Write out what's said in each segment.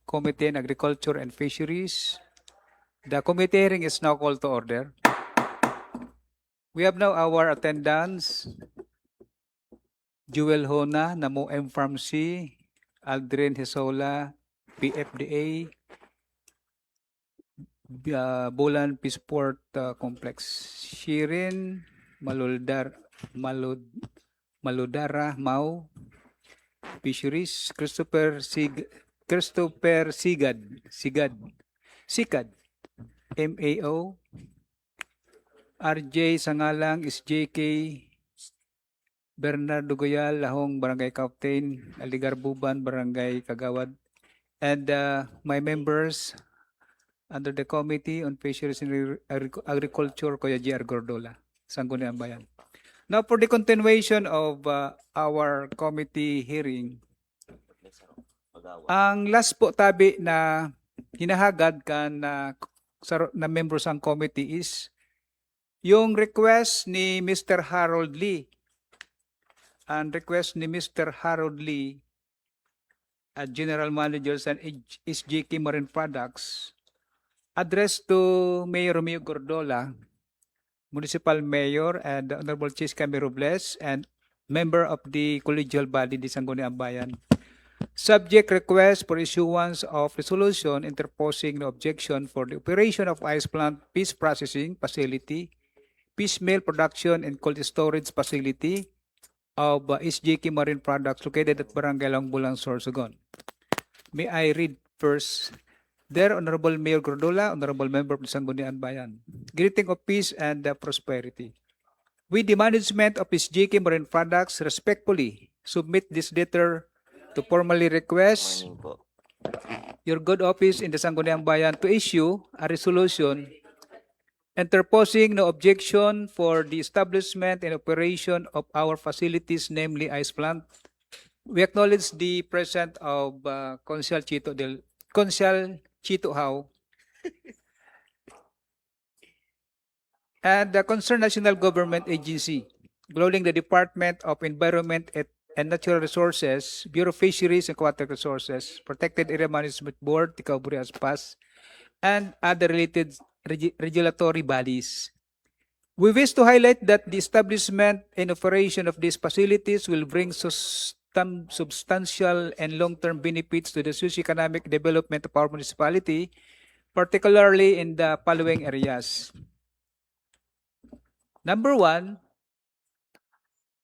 Committee on Agriculture and Fisheries. The committee hearing is now called to order. We have now our attendants. Jewel Hona, Namo M. Pharmacy, Aldrin Hisola, PFDA, Bulan Peaceport Complex, Shirin Maludara Mau, Fisheries, Christopher Sigad, MAO, RJ Sangalang is JK, Bernardo Goyal, Lahong Barangay Captain, Aligar Buban, Barangay Kagawad, and my members under the Committee on Fisheries and Agriculture, Kuya G.R. Gordola, Sangguniang Bayan. Now for the continuation of our committee hearing, ang last po tabi na hinahagad na members ng committee is yung request ni Mr. Harold Lee. Ang request ni Mr. Harold Lee, General Manager sa SGK Marine Products, addressed to Mayor Romeo Gordola, Municipal Mayor, and Honorable Chisca Robles, and member of the collegial body di Sangguniang Bayan. Subject request for issuance of resolution interposing no objection for the operation of ice plant fish processing facility, fish meal production and cold storage facility of SGK Marine Products located at Barangay Langbulang, Sorsogon. May I read first? There, Honorable Mayor Gordola, Honorable Member of the Sangguniang Bayan. Greeting of peace and prosperity. We, the management of SGK Marine Products, respectfully submit this letter to formally request your good office in the Sangguniang Bayan to issue a resolution interposing no objection for the establishment and operation of our facilities, namely ice plant. We acknowledge the presence of Consul Chito Hao and the concerned national government agency, including the Department of Environment and Natural Resources, Bureau of Fisheries and Aquatic Resources, Protected Area Management Board, Ticaburi Aspas, and other related regulatory bodies. We wish to highlight that the establishment and operation of these facilities will bring substantial and long-term benefits to the socio-economic development of our municipality, particularly in the following areas. Number one,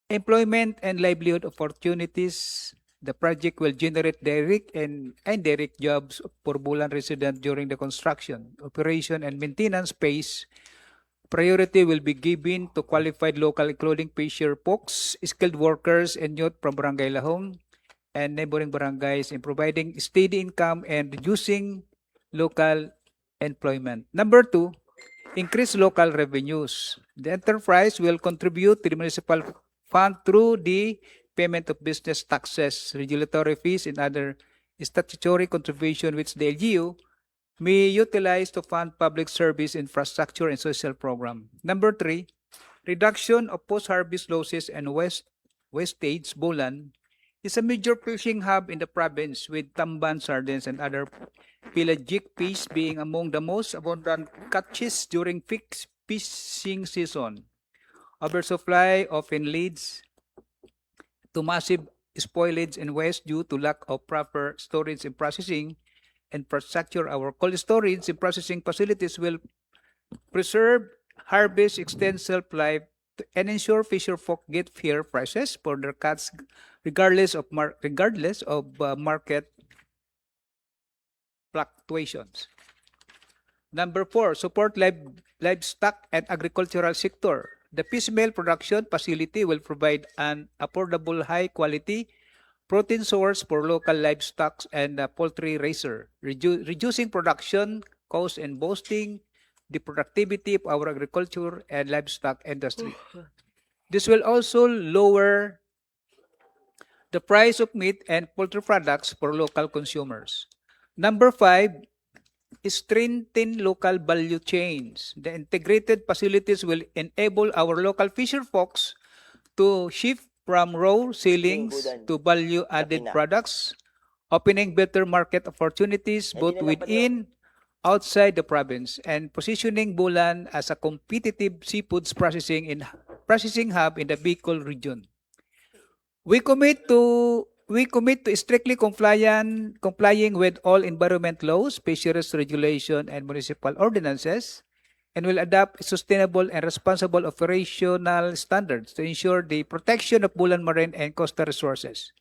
employment and livelihood opportunities. The project will generate direct and indirect jobs for Bulan residents during the construction, operation, and maintenance phase. Priority will be given to qualified local, including fisher folks, skilled workers, and youth from Barangay Lahong and neighboring barangays in providing steady income and reducing local employment. Number two, increase local revenues. The enterprise will contribute to the municipal fund through the payment of business taxes, regulatory fees, and other statutory contribution which the LGU may utilize to fund public service infrastructure and social program. Number three, reduction of post-harvest losses and wastage. Bulan is a major fishing hub in the province, with tamban, sardines, and other pelagic fish being among the most abundant catches during fishing season. Oversupply often leads to massive spoilage and waste due to lack of proper storage and processing infrastructure. Our cold storage and processing facilities will preserve, harvest, extend shelf life, and ensure fisher folk get fair prices for their catch, regardless of market fluctuations. Number four, support livestock and agricultural sector. The fish meal production facility will provide an affordable, high-quality protein source for local livestock and poultry raiser, reducing production costs and boosting the productivity of our agriculture and livestock industry. This will also lower the price of meat and poultry products for local consumers. Number five, strengthen local value chains. The integrated facilities will enable our local fisher folks to shift from raw ceilings to value-added products opening better market opportunities both within, outside the province, and positioning Bulan as a competitive seafoods processing hub in the Bicol region. We commit to strictly complying with all environment laws, fisheries regulation, and municipal ordinances, and will adopt sustainable and responsible operational standards to ensure the protection of Bulan marine and coastal resources.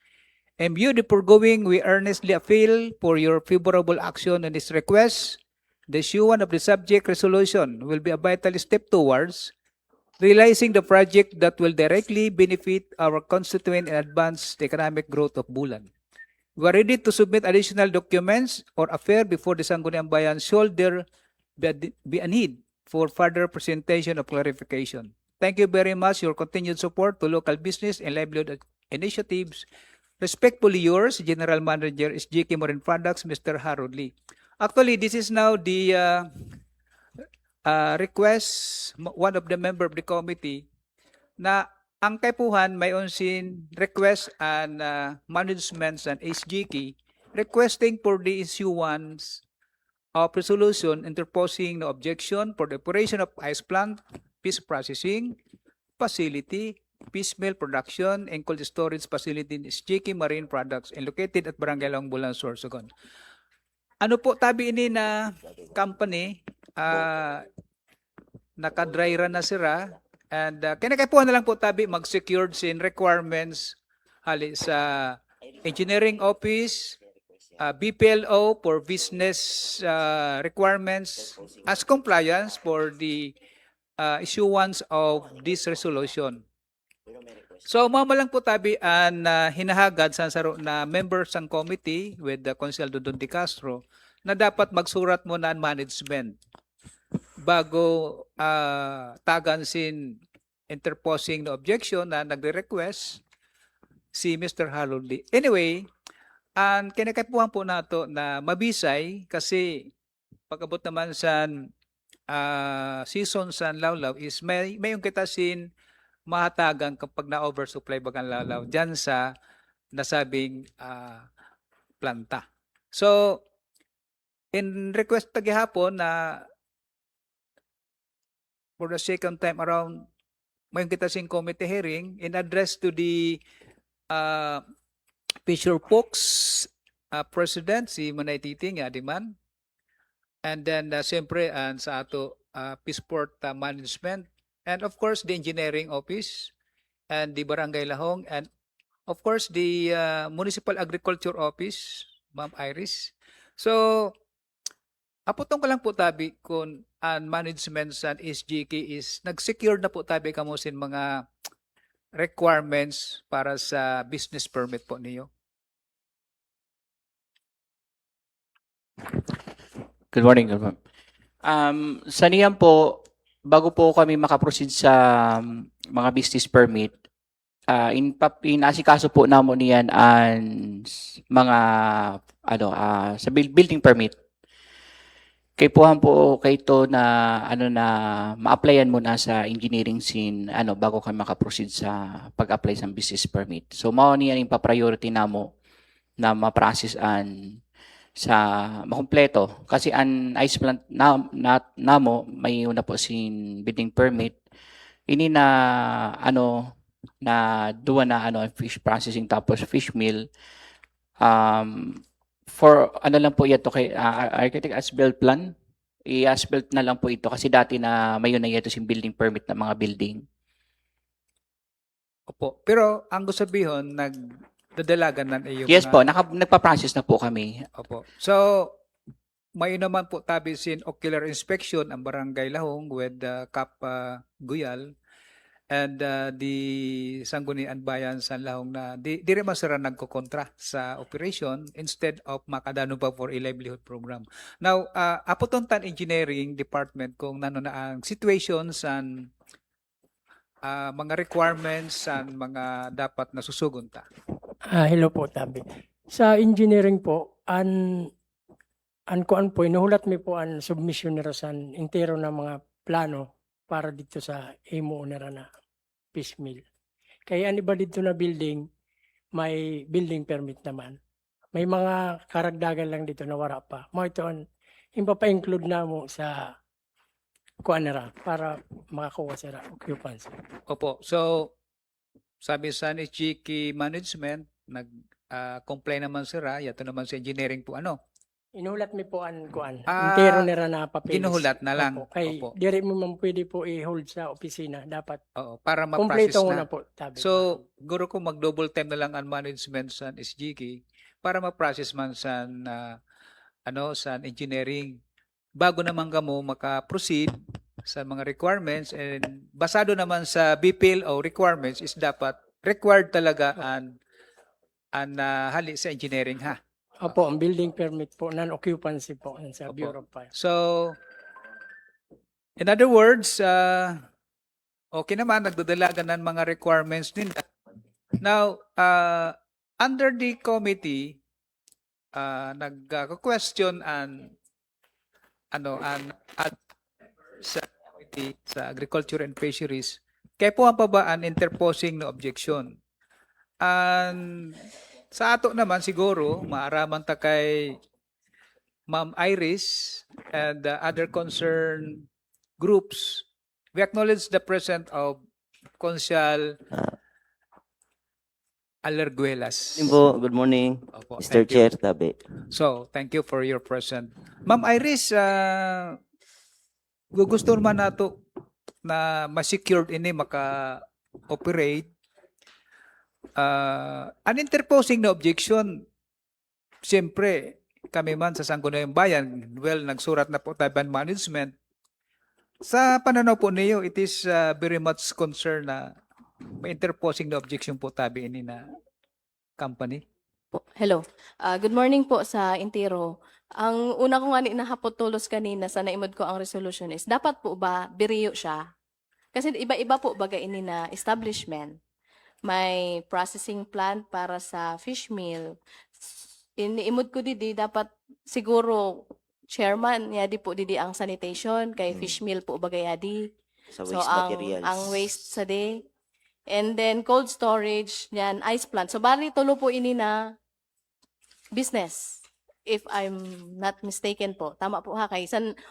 In view of the foregoing, we earnestly appeal for your favorable action on this request. The issuance of the subject resolution will be a vital step towards realizing the project that will directly benefit our constituent and advance the economic growth of Bulan. We are ready to submit additional documents or affair before the Sangguniang Bayan should there be a need for further presentation of clarification. Thank you very much for your continued support to local business and livelihood initiatives. Respectfully yours, General Manager SGK Marine Products, Mr. Harold Lee. Actually, this is now the request, one of the member of the committee, na ang kaipuhan may unsin request and management and SGK requesting for the issuance of resolution interposing no objection for the operation of ice plant, fish processing facility, piecemeal production, and cold storage facility in SGK Marine Products and located at Barangay Langbulan, Sorsogon. Ano po tabi ini na company, naka-dry run na sira, and kinakaipuhan na lang po tabi mag-secured sin requirements hali sa engineering office, BPLO for business requirements as compliance for the issuance of this resolution. So mama lang po tabi ang hinahagad sa saro na members ng committee with the Consul Dodon de Castro na dapat magsurat mo na ang management bago tagan sin interposing the objection na nagre-request si Mr. Harold Lee. Anyway, ang kinakaipuhan po nato na mabisay kasi pag-abot naman sa season sa lawlaw is may yung kita sin mahatagan kapag na-oversupply bagang lawlaw dyan sa nasabing planta. So, in request tagihapon na for the second time around, may kita sin committee hearing in address to the Fisher Folks President, si Manay Titing, Adiman. And then, siyempre, sa ato Peaceport Management, and of course, the Engineering Office, and the Barangay Lahong, and of course, the Municipal Agriculture Office, Ma'am Iris. So, apotong ko lang po tabi kung ang management sa SGK is nag-secure na po tabi kamusin mga requirements para sa business permit po niyo. Good morning. Sa niyan po, bago po kami makaproceed sa mga business permit, inasikaso po namo niyan ang mga sa building permit. Kay puhan po kay to na na ma-applyan mo na sa engineering scene bago kami makaproceed sa pag-apply sa business permit. So mao niyan yung pa-priority namo na ma-process an sa makumpleto kasi an ice plant namo may una po sin building permit ini na na duwa na fish processing tapos fish meal for lang po ito kay architect as built plan i-as built na lang po ito kasi dati na mayon na ito sin building permit na mga building. Opo, pero ang gusto sabihin dadalagan na iyo. Yes po, nagpa-process na po kami. Opo. So, may naman po tabi sin ocular inspection ang Barangay Lahong with Cap Guyal and the Sangguniang Bayan sa Lahong na di rin masara nagkokontra sa operation instead of makadano pa for a livelihood program. Now, apotontan engineering department kung nano na ang situation sa mga requirements sa mga dapat na susugon ta. Hello po, Tabi. Sa engineering po, kuan po, inuhulat mi po ang submission nila sa entero na mga plano para dito sa imo nila na piecemeal. Kaya iba dito na building, may building permit naman. may mga karagdagan lang dito na wala pa. Mo ito impapa-include na mo sa kuan nila para makakuha sila occupancy. Opo. So, sabi sa SGK Management, comply naman sila. Yato naman sa engineering po ano. Inulat mi po an kuan. Ah, Intero nila na papeles. ginuhulat na lang. Opo. Kay Opo. diri mo man pwede po i-hold sa opisina. Dapat Oo, para kompleto ma-process na na. po. Tabi. So, guro ko mag-double time na lang ang management sa SGK para ma-process man sa sa engineering. Bago naman kamo maka-proceed sa mga requirements and basado naman sa BPLO requirements is dapat required talaga an hali sa engineering ha. Opo, ang building permit po, non-occupancy po yan sa Opo. Bureau of Fire. So, in other words, okay naman, nagdadalagan ng mga requirements nila. Now, under the committee, nag-question sa committee sa Agriculture and Fisheries, kaya po pa ba an interposing no objection? Sa ato naman siguro, maaraman ta kay Ma'am Iris and the other concerned groups, we acknowledge the presence of Consyal Alerguelas. Good morning, Opo, Mr. thank you. Chair, Tabi. So, thank you for your presence. Ma'am Iris, gusto naman nato na ma-secured ini maka-operate. An interposing na objection, siyempre, kami man sa Sangguniang Bayan, well, nagsurat na po tayo management. Sa pananaw po niyo, it is very much concern na may interposing na objection po tabi ini na company. Hello. Good morning po sa Intero. Ang una ko nga nahapot tulos kanina sa naimod ko ang resolution is, dapat po ba biriyo siya? Kasi iba-iba po baga ini na establishment. May processing plant para sa fish meal. Iniimod ko didi, dapat siguro chairman, yadi po didi ang sanitation, kay fish meal po baga yadi. Sa So, waste materials. ang waste sa day. And then, cold storage, yan, ice plant. So, bali, tulo po ini na business. If I'm not mistaken po. Tama po ha, kay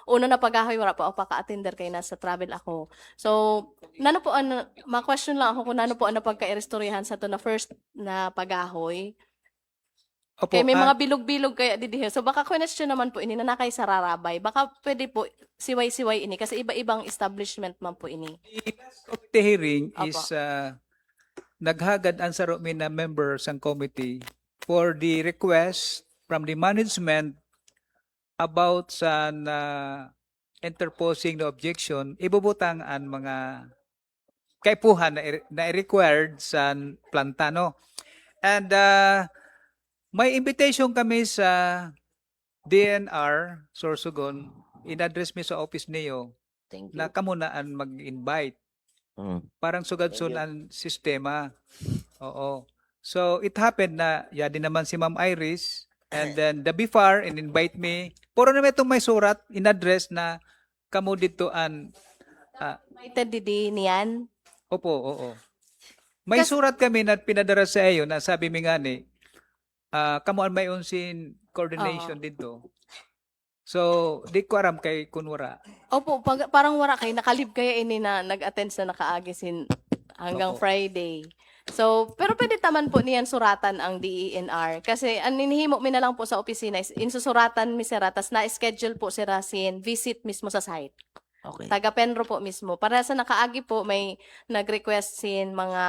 una na pagahoy, wala po ako paka-attender kay nasa travel ako. So, nano po, ma-question lang ako kung nano po ang napagka-irestoryahan sa to na first na pagahoy. Opo, Kaya may mga bilog-bilog kaya didihe. So, baka question naman po ini na nakay sa rarabay. Baka pwede po siway-siway ini kasi iba-ibang establishment man po ini. the last of the hearing Opo. is naghagad ang sarumi na members ng committee for the request from the management about sa interposing the objection, ibubutang ang mga kaipuhan na required sa plantano. And may invitation kami sa DNR, Sorsogon, in-address mi sa office niyo Thank you. na kamunaan mag-invite. Parang sugad-sun ang sistema. Oo. So, it happened na, yadi naman si Ma'am Iris, and then the BIFAR, invite me. Puro naman itong may surat, in-address na kamo dito an, Invited didi niyan. opo, oo. May surat kami na pinadara sa iyo na sabi mi nga ni, kamo an may unsin coordination dito. So, di ko aram kay kunwara. Opo, parang wala kay nakalib kaya ini na nag-attend sa nakaagisin hanggang Opo. Friday. So, pero pwede taman po niyan suratan ang DENR. Kasi ang inihimo mi na lang po sa opisina is insusuratan mi sira, tas na-schedule po sira sin visit mismo sa site. Okay. Taga Penro po mismo. Para sa nakaagi po, may nag-request sin mga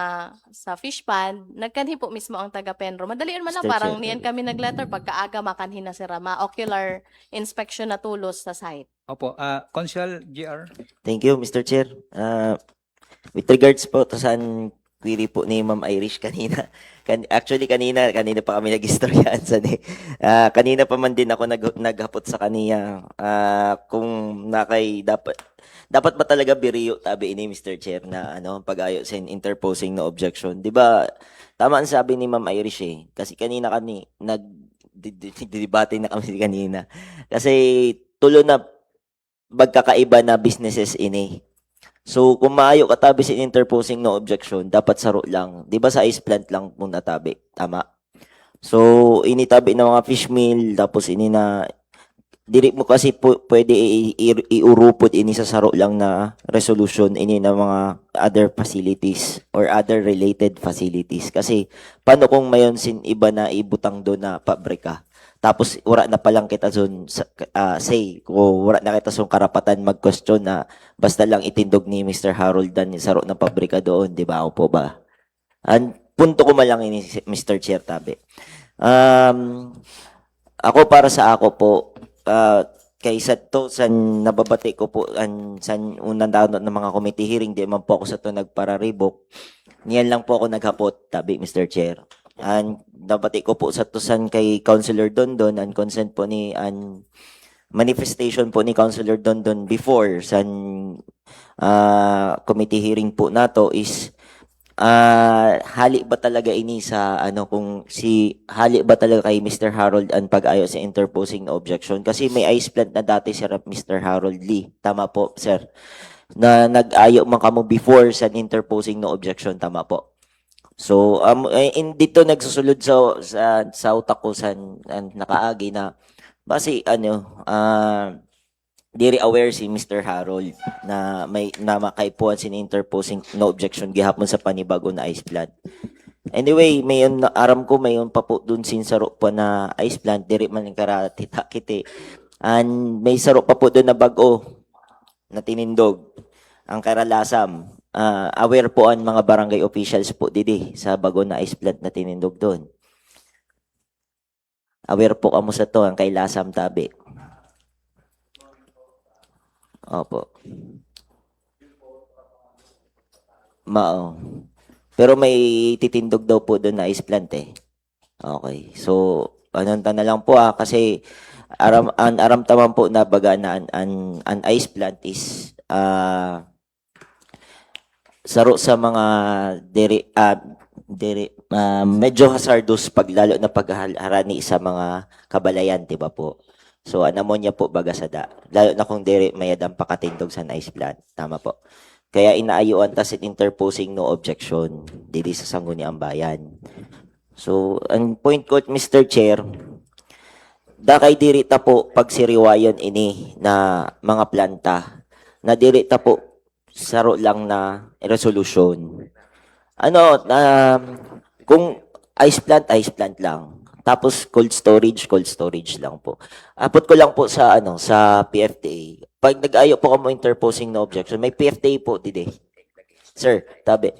sa fish pond. Nagkanhi po mismo ang taga Penro. Madalian man lang, Mr. parang Chair. niyan kami nag-letter. Pagkaaga makanhi na sira. Ma-ocular inspection na tulos sa site. Opo, Consyal GR. Thank you, Mr. Chair. With regards po to saan query po ni Ma'am Irish kanina. Actually, kanina pa kami nag-istoryahan sa kanina pa man din ako naghapot sa kaniya kung dapat ba talaga biriyo tabi ni Mr. Chair na pag-ayo sa interposing na objection. 'Di ba? Tama ang sabi ni Ma'am Irish eh. Kasi kanina nag-debate na kami kanina. Kasi tulo na magkakaiba na businesses ini. So, kung maayo katabi sa interposing no objection, dapat saro lang. Di ba sa ice plant lang muna tabi? Tama. So, initabi ng mga fish meal, tapos ini na, diri mo kasi pwede iurupod ini sa saro lang na resolution ini na mga other facilities or other related facilities. Kasi, paano kung mayon sin iba na ibutang doon na pabrika? Tapos, wala na palang kita zon, say, kung wala na kita zon karapatan mag-question na basta lang itindog ni Mr. Harold Dan yung saro ng pabrika doon, di ba? O po ba? Ang punto ko malang ini, Mr. Chair Tabe. Ako para sa ako po, kaysa to sa nababati ko po sa unang taon ng mga committee hearing, di man po ako sa to nagpararibok. Niyan lang po ako naghapot, tabi Mr. Chair. And nabati ko po sa to san kay Councilor Dondon and consent po ni and manifestation po ni Councilor Dondon before sa committee hearing po nato is hali ba talaga ini sa ano kung si hali ba talaga kay Mr. Harold ang pag-ayo sa interposing na objection kasi may ice plant na dati si Mr. Harold Lee, tama po sir, na nag-ayo man kamo before sa interposing na objection, tama po. So dito nagsusulod sa utak ko sa nakaagi na base ano diri aware si Mr. Harold na may na makaipuan sin interposing no objection gihapon sa panibago na ice plant. Anyway, mayon aram ko mayon pa po dun sin saro pa na ice plant diri man karatita kiti. And may saro pa po dun na bag-o na tinindog ang Karalasam. Aware po ang mga barangay officials po didi sa bago na ice plant na tinindog doon. Aware po kamo sa to ang kay Lasam Tabi. Opo. Mao. Pero may titindog daw po doon na ice plant eh. Okay. So, anong na lang po kasi aram taman po na baga na an ice plant is saro sa mga medyo hazardous pag lalo na pagharani sa mga kabalayan, di ba po? So, anamonya po baga sa lalo na kung diri mayadang pakatindog sa ice plant. Tama po. Kaya inaayuan tas interposing no objection dili sa sangguniang bayan. So, ang point ko, Mr. Chair, dakay diri ta po pagsiriwayon ini na mga planta na diri ta po saro lang na resolution. Ano, kung ice plant lang. Tapos cold storage lang po. Apot ko lang po sa sa PFTA. Pag nag-ayo po kamo interposing no objection, may PFTA po dide. Sir, tabi.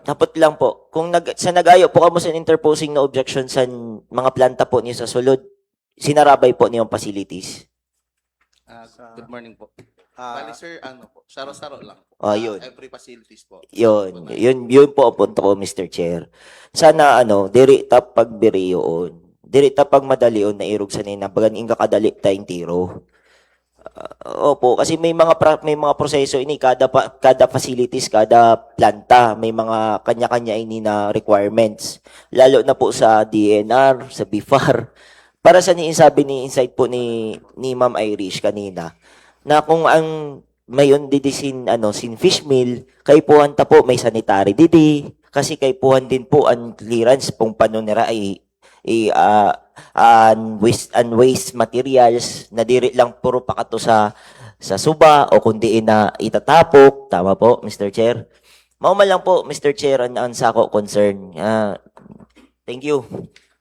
Tapos lang po, kung nag-ayo po kamo sa interposing no objection sa mga planta po niyo sa sulod, sinarabay po niyong facilities. Good morning po. Bali sir, po, saro-saro lang po. Yun. Every facilities po. Yun po ang punto ko, Mr. Chair. Sana diri ta pagbiriyoon. Diri ta pag madalion na irog sa nina bagan inga kadali tayong tiro. Opo, kasi may mga proseso ini kada facilities, kada planta, may mga kanya-kanya ini na requirements. Lalo na po sa DNR, sa BIFAR. Para sa sabi ni insight po ni Ma'am Irish kanina na kung ang mayon didi sin fish meal kay puhan ta po may sanitary didi kasi kay puhan din po ang clearance pong panonera ay waste materials na diri lang puro pakato sa suba o kundi na itatapok, tama po Mr. Chair. Mao man lang po Mr. Chair ang sako concern. Thank you.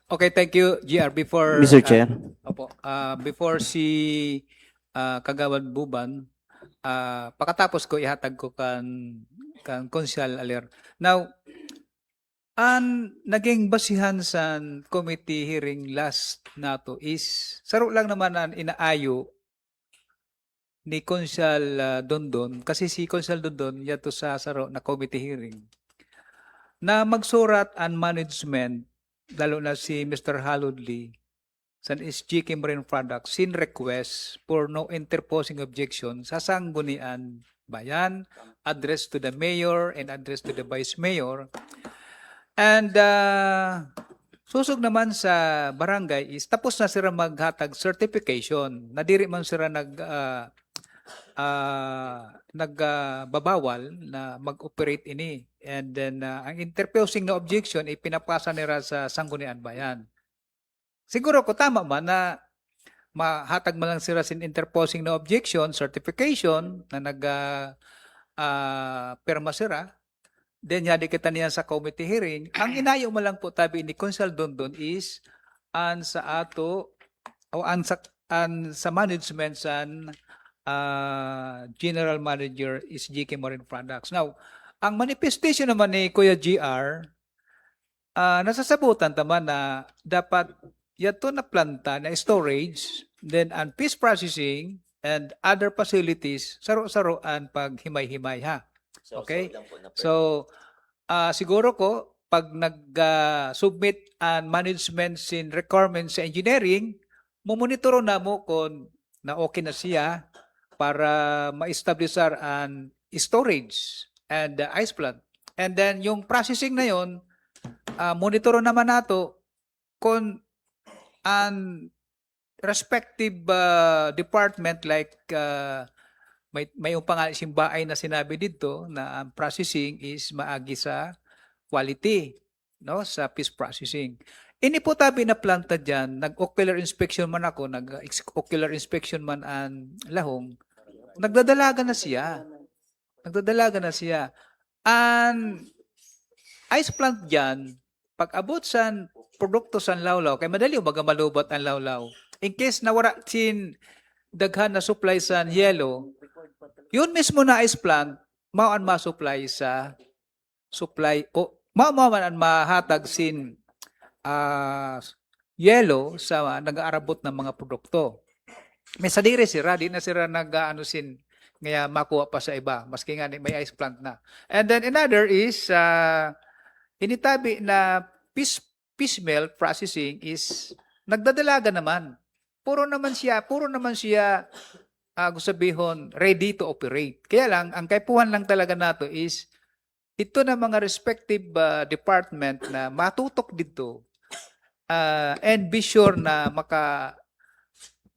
Okay, thank you, GR. Before Mr. Chair. Before si Kagawad Buban, pakatapos ko ihatag ko kan Konsyal Aler. Now, naging basihan sa committee hearing last nato is saro lang naman ang inaayo ni Konsyal Dondon kasi si Konsyal Dondon yato sa saro na committee hearing na magsurat ang management lalo na si Mr. Harold Lee sa SG Marine Products sin request for no interposing objection sa sanggunian bayan, address to the mayor and address to the vice mayor. And susog naman sa barangay is tapos na sila maghatag certification. Nadiri man sila nagbabawal na mag-operate ini. And then ang interposing na objection ay pinapasa nila sa Sangguniang Bayan. Siguro ko tama man na mahatag man lang sila sin interposing na objection, certification na pirma sila. Then yadi kita niya sa committee hearing. Ang inayo mo lang po tabi ni Consul Dondon is an sa ato o an sa management san General Manager is GK Marine Products. Now, ang manifestation naman ni Kuya GR, nasasabutan naman na dapat yato na planta na storage, then ang fish processing and other facilities, saro-saroan pag himay-himay ha. Okay? So, siguro ko, pag nag-submit ang management sin requirements sa engineering, mumonitoro na mo kung na okay na siya para ma-establishar ang storage and the ice plant. And then yung processing na yon, monitoro naman nato kung ang respective department like may pangalan simbaay na sinabi dito na ang processing is maagi sa quality, no, sa fish processing. Ini po tabi na planta diyan, nag-ocular inspection man ako, nag-ocular inspection man ang lahong, nagdadalaga na siya. Nagdadalaga na siya. Ang ice plant diyan, pag abot sa produkto sa lawlaw, kay madali umaga malubot ang lawlaw. In case nawara sin daghan na supply sa yellow, yun mismo na ice plant, mao ang ma-supply sa supply o mao man ang mahatag sin yellow sa nag-aarabot ng mga produkto. May sadiri sira, di na sira nag-ano sin ngaya makuha pa sa iba, maski nga may ice plant na. And then another is initabi na fish meal processing is nagdadalaga naman. Puro naman siya gusto sabihin ready to operate. Kaya lang ang kaipuhan lang talaga nato is ito na mga respective department na matutok dito and be sure na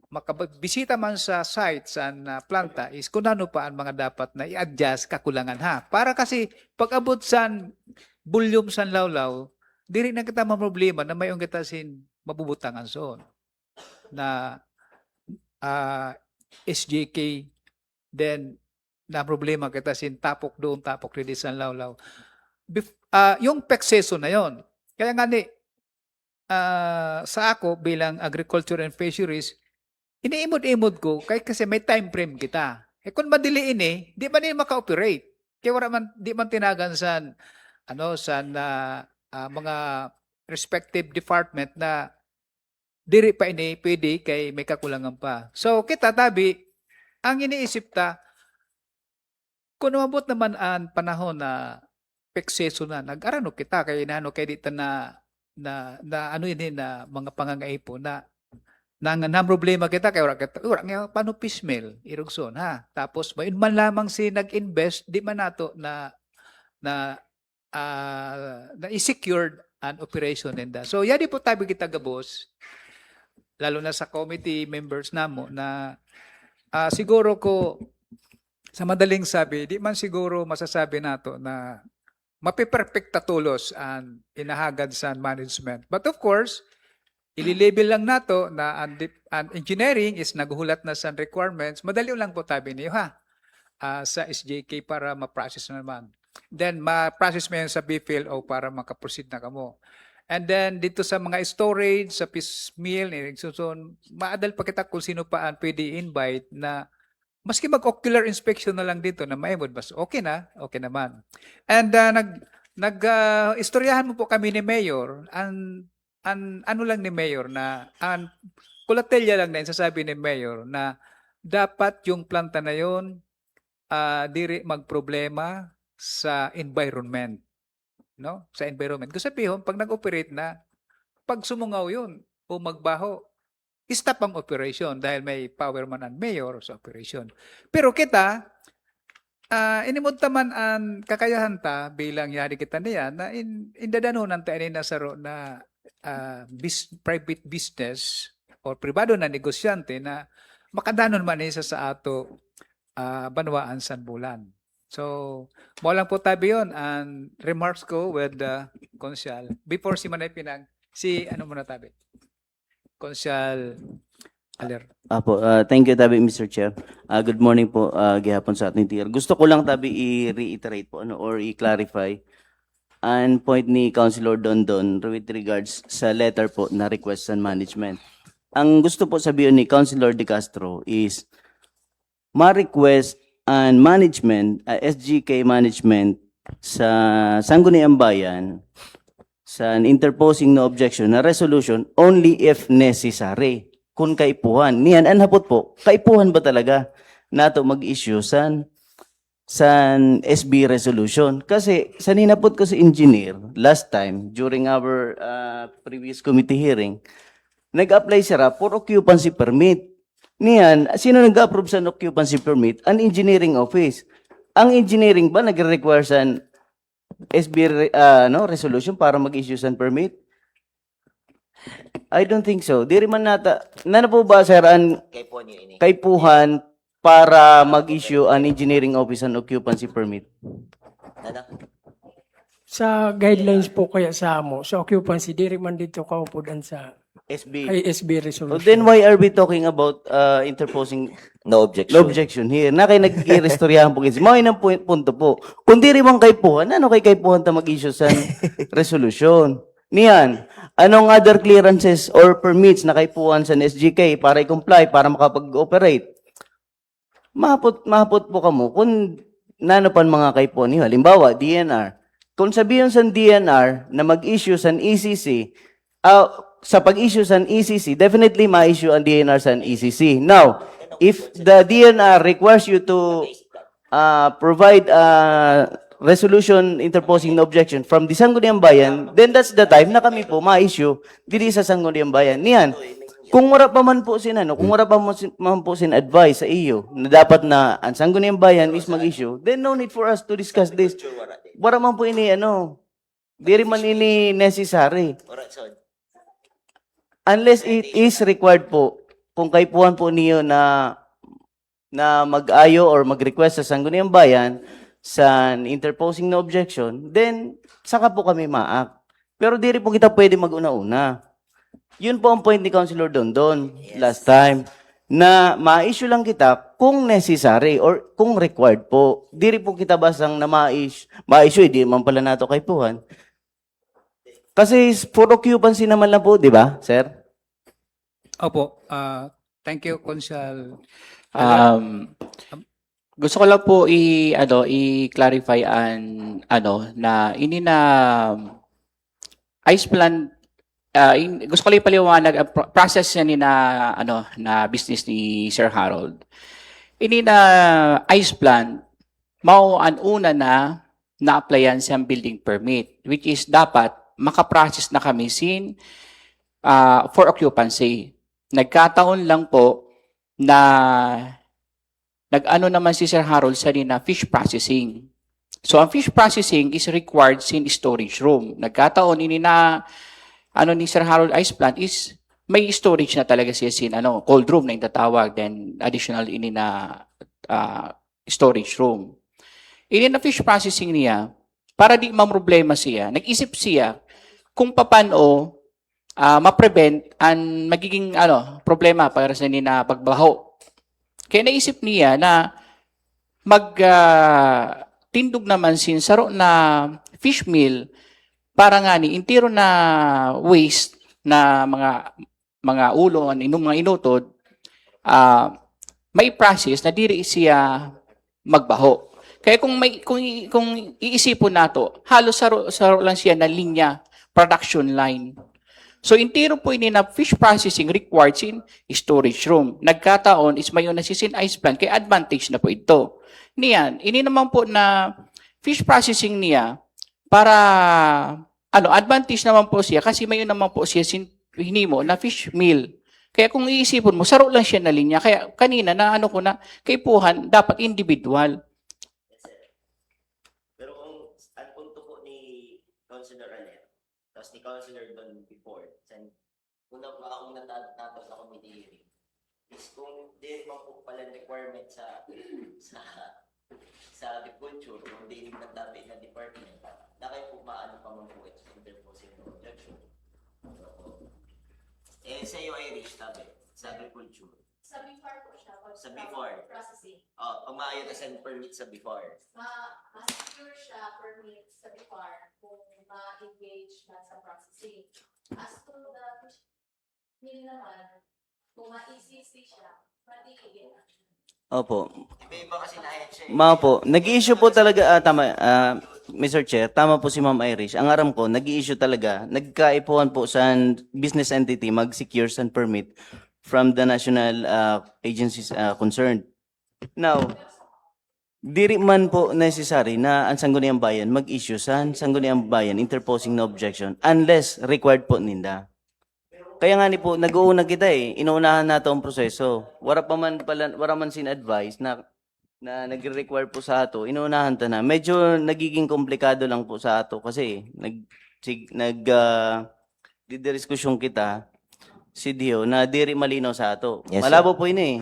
makabisita man sa site sa planta is kung ano pa ang mga dapat na i-adjust kakulangan ha. Para kasi pag abot sa volume sa lawlaw, diri na kita problema na mayong kita sin mabubutangan son na SJK then na problema kita sin tapok doon tapok ready sa lawlaw. Yung pekseso na yon. Kaya nga ni sa ako bilang agriculture and fisheries, iniimod-imod ko kasi may time frame kita. Kung madili ini, di man maka-operate. Kaya wala man di man tinagan sa mga respective department na diri pa ini pwede kay may kakulangan pa. So kita tabi ang iniisip ta kung umabot naman ang panahon na pekseso na nag-arano kita kay nano kay dito na ano ini na mga pangangaipo na problema kita kay ora nga paano piecemeal irugson ha. Tapos may man lamang si nag-invest di man nato na i-secured an operation nenda. So yadi po tabi kita gabos lalo na sa committee members namo na siguro ko sa madaling sabi di man siguro masasabi nato na mapiperfecta tulos ang inahagad sa management. But of course, ililabel lang nato na ang engineering is naghulat na sa requirements. Madali lang po tabi niyo ha sa SJK para ma-process na naman. Then ma-process mo yan sa BPLO para makaproceed na kamo. And then dito sa mga storage, sa fish meal, maadal pa kita kung sino pa ang pwede invite na maski mag-ocular inspection na lang dito na maimod, bas okay na, okay naman. And istoryahan mo po kami ni Mayor, ano lang ni Mayor na, ang kulatelya lang din sasabi ni Mayor na dapat yung planta na yun, diri magproblema sa environment. No? Sa environment. Kasi sabihin, pag nag-operate na, pag sumungaw yun o magbaho, stop ang operation dahil may power man ang mayor sa operation. Pero kita, inimod taman ang kakayahan ta bilang yari kita niya na indadanunan ta ini nasaro na private business or pribado na negosyante na makadanon man isa sa ato Banwaan, Sanbulan. So, mo lang po tabi yun and remarks ko with the Consyal. Before si Manay Pinag, si ano muna tabi? Consyal Aler. Apo, thank you tabi Mr. Chair. Good morning po gihapon sa ating tier. Gusto ko lang tabi i-reiterate po or i-clarify ang point ni Councilor Dondon with regards sa letter po na request and management. Ang gusto po sabihin ni Councilor De Castro is ma-request and management, SGK management sa Sangguniang Bayan sa interposing no objection na resolution only if necessary. Kung kaipuhan. Niyan, anhapot po, kaipuhan ba talaga nato mag-issue sa SB resolution? Kasi sa ninapot ko sa engineer last time during our previous committee hearing, nag-apply siya for occupancy permit. Niyan, sino nag-approve sa occupancy permit? Ang engineering office. Ang engineering ba nag-require sa SB resolution para mag-issue sa permit? I don't think so. Di rin man nata. Na po ba, sir, ang Kay po niyo ini. kaipuhan para mag-issue an engineering office and occupancy permit? Nana? Sa guidelines po kaya sa amo, sa occupancy, di rin man dito kaupudan sa SB. ISB So resolution. then why are we talking about interposing No objection. no objection here? Na kay nagkirestoryahan po kasi. Mga inang punto po. Kung di rin man kaipuhan, ano kay kaipuhan ta mag-issue sa resolution? Niyan, anong other clearances or permits na kaipuhan sa SGK para i-comply, para makapag-operate? Mahapot po kamo kung nanopan mga kaipuhan niyo. Halimbawa, DNR. Kung sabihin sa DNR na mag-issue sa ECC, sa pag-issue sa ECC, definitely ma-issue ang DNR sa ECC. Now, if the DNR requires you to provide resolution interposing no objection from the Sangguniang Bayan, then that's the time na kami po ma-issue diri sa Sangguniang Bayan. Niyan, kung wala pa man po kung wala pa man po sin advice sa iyo na dapat na ang Sangguniang Bayan is mag-issue, then no need for us to discuss this. Wala man po ini di rin man ini necessary. Alright, so, Unless it is required po, kung kaipuhan po niyo na mag-ayo or mag-request sa Sangguniang Bayan sa interposing no objection, then saka po kami ma-act. Pero di rin po kita pwede mag-una-una. Yun po ang point ni Councilor Dondon last time, na ma-issue lang kita kung necessary or kung required po. Di rin po kita basang na ma-issue, di man pala nato kaipuhan. Kasi for occupancy naman lang po, di ba, sir? Opo, thank you, Consyal. Gusto ko lang po i-clarify na ini na ice plan gusto ko lang ipaliwanag ang process niya ni na business ni Sir Harold. Ini na ice plan mao an una na-applyan siyang building permit, which is dapat makaprocess na kami for occupancy. Nagkataon lang po na nag-ano naman si Sir Harold sa na fish processing. So, ang fish processing is required sin storage room. Nagkataon, ini na, ni Sir Harold Ice Plant is may storage na talaga siya sin, cold room na yung tatawag, then additional ini na storage room. Ini na fish processing niya, para di mamroblema siya, nag-isip siya kung paano ma-prevent ang magiging problema para sa nina pagbaho. Kaya naisip niya na tindog naman saro na fish meal para nga ni intiro na waste na mga ulo, mga inutod, may process na diri siya magbaho. Kaya kung iisipon nato, halos saro lang siya na linya, production line. So, intiro po ini na fish processing required sin storage room. Nagkataon is mayon na sin ice plant, kaya advantage na po ito. Niyan, ini naman po na fish processing niya para, advantage naman po siya kasi mayon naman po siya hinimo na fish meal. Kaya kung iisipon mo, saro lang siya na linya. Kaya kanina na kaipuhan, dapat individual. pero kung ang punto po ni Councilor Aler, tapos ni Councilor Don before, una pa akong natapos na committee hearing, is kung di naman po pala requirement sa sa agriculture, kung di naman tabi na department, na kayo po maano pa man po ito sa interposing no objection. Sa iyo Irish tabi, sa agriculture. Sa before po siya. Sa before. Processing. Pag maayon na send permit sa before. Ma-secure siya permit sa before kung ma-engage na sa processing. As to the mean naman, kung ma-ECC siya, matigigil na. Opo. Iba kasi na siya. Ma'am po, nag-i-issue po talaga, tama, Mr. Chair, tama po si Ma'am Irish. Ang aram ko, nag-i-issue talaga, nagkaipuhan po sa business entity mag-secure san permit from the national agencies concerned. Now, diri man po necessary na ang Sangguniang Bayan mag-issue sa Sangguniang Bayan interposing no objection unless required po ninda. Kaya nga ni po, nag-uuna kita inuunahan nato ang proseso. Wala man sin-advise na nagre-require po sa ato, inuunahan ta na. Medyo nagiging komplikado lang po sa ato kasi didiskusyon kita si Dio na diri malinaw sa ato. Yes, Malabo po ini